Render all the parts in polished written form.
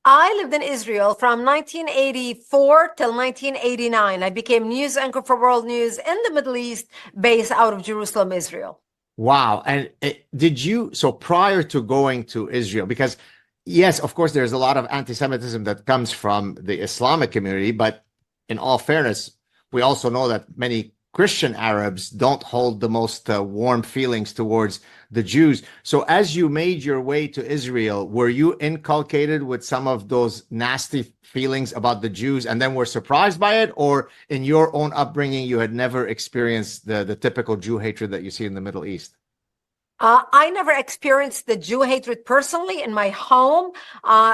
I lived in Israel from 1984 till 1989. I became news anchor for World News in the Middle East, based out of Jerusalem, Israel. Wow. And so prior to going to Israel, because yes, of course, there's a lot of anti-Semitism that comes from the Islamic community, but in all fairness, we also know that many Christian Arabs don't hold the most warm feelings towards the Jews. So as you made your way to Israel, were you inculcated with some of those nasty feelings about the Jews and then were surprised by it? Or in your own upbringing, you had never experienced the typical Jew hatred that you see in the Middle East? I never experienced the Jew hatred personally in my home.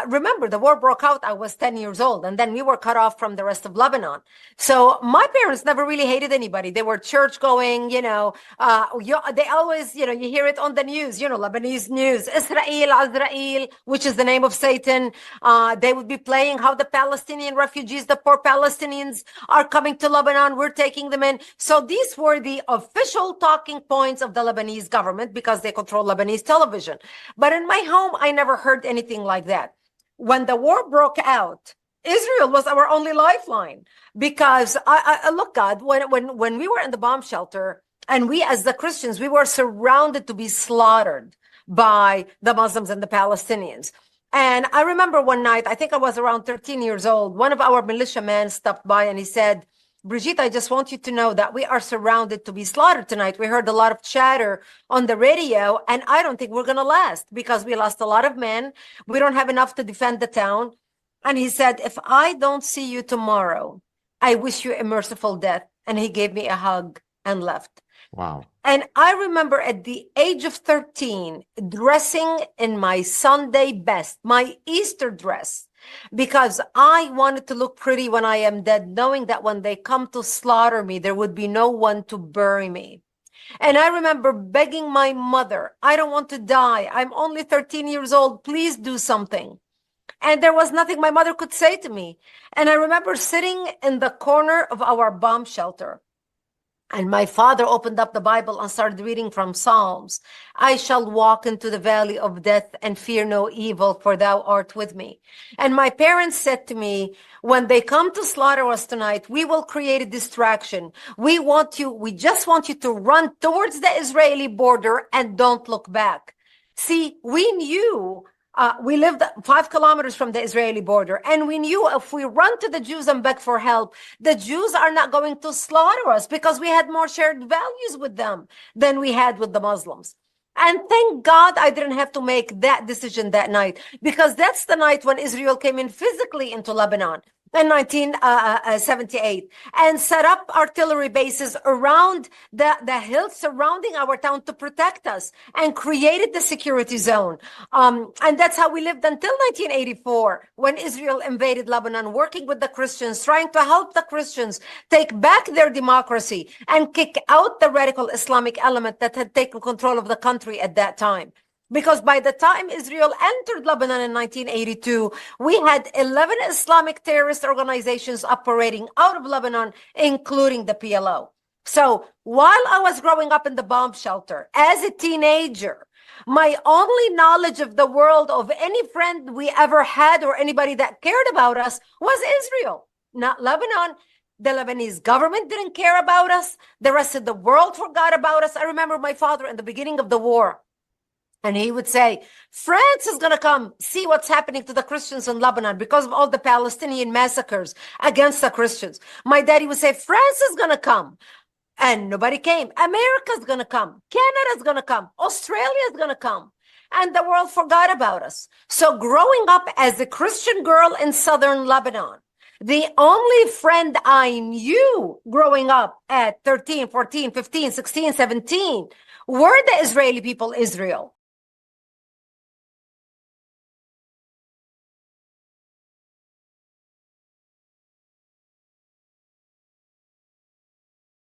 Remember, the war broke out. I was 10 years old, and then we were cut off from the rest of Lebanon. So my parents never really hated anybody. They were church going, they always, you hear it on the news, Lebanese news, Israel, which is the name of Satan. They would be playing how the Palestinian refugees, the poor Palestinians are coming to Lebanon. We're taking them in. So these were the official talking points of the Lebanese government because they control Lebanese television. But in my home, I never heard anything like that. When the war broke out, Israel was our only lifeline because look, God, when we were in the bomb shelter and we as the Christians, we were surrounded to be slaughtered by the Muslims and the Palestinians. And I remember one night, I think I was around 13 years old, one of our militiamen stopped by and he said, Bridgette, I just want you to know that we are surrounded to be slaughtered tonight. We heard a lot of chatter on the radio, and I don't think we're going to last because we lost a lot of men. We don't have enough to defend the town. And he said, if I don't see you tomorrow, I wish you a merciful death. And he gave me a hug and left. Wow. And I remember at the age of 13, dressing in my Sunday best, my Easter dress, because I wanted to look pretty when I am dead, knowing that when they come to slaughter me, there would be no one to bury me. And I remember begging my mother, I don't want to die. I'm only 13 years old. Please do something. And there was nothing my mother could say to me. And I remember sitting in the corner of our bomb shelter. And my father opened up the Bible and started reading from Psalms. I shall walk into the valley of death and fear no evil, for thou art with me. And my parents said to me, when they come to slaughter us tonight, we will create a distraction. We just want you to run towards the Israeli border and don't look back. See, we knew we lived 5 kilometers from the Israeli border, and we knew if we run to the Jews and beg for help, the Jews are not going to slaughter us because we had more shared values with them than we had with the Muslims. And thank God I didn't have to make that decision that night, because that's the night when Israel came in physically into Lebanon in 1978 and set up artillery bases around the hills surrounding our town to protect us and created the security zone. And that's how we lived until 1984, when Israel invaded Lebanon, working with the Christians, trying to help the Christians take back their democracy and kick out the radical Islamic element that had taken control of the country at that time. Because by the time Israel entered Lebanon in 1982, we had 11 Islamic terrorist organizations operating out of Lebanon, including the PLO. So while I was growing up in the bomb shelter as a teenager, my only knowledge of the world of any friend we ever had or anybody that cared about us was Israel, not Lebanon. The Lebanese government didn't care about us. The rest of the world forgot about us. I remember my father in the beginning of the war, and he would say, France is going to come see what's happening to the Christians in Lebanon because of all the Palestinian massacres against the Christians. My daddy would say, France is going to come. And nobody came. America's going to come. Canada's going to come. Australia's going to come. And the world forgot about us. So growing up as a Christian girl in southern Lebanon, the only friend I knew growing up at 13, 14, 15, 16, 17 were the Israeli people, Israel.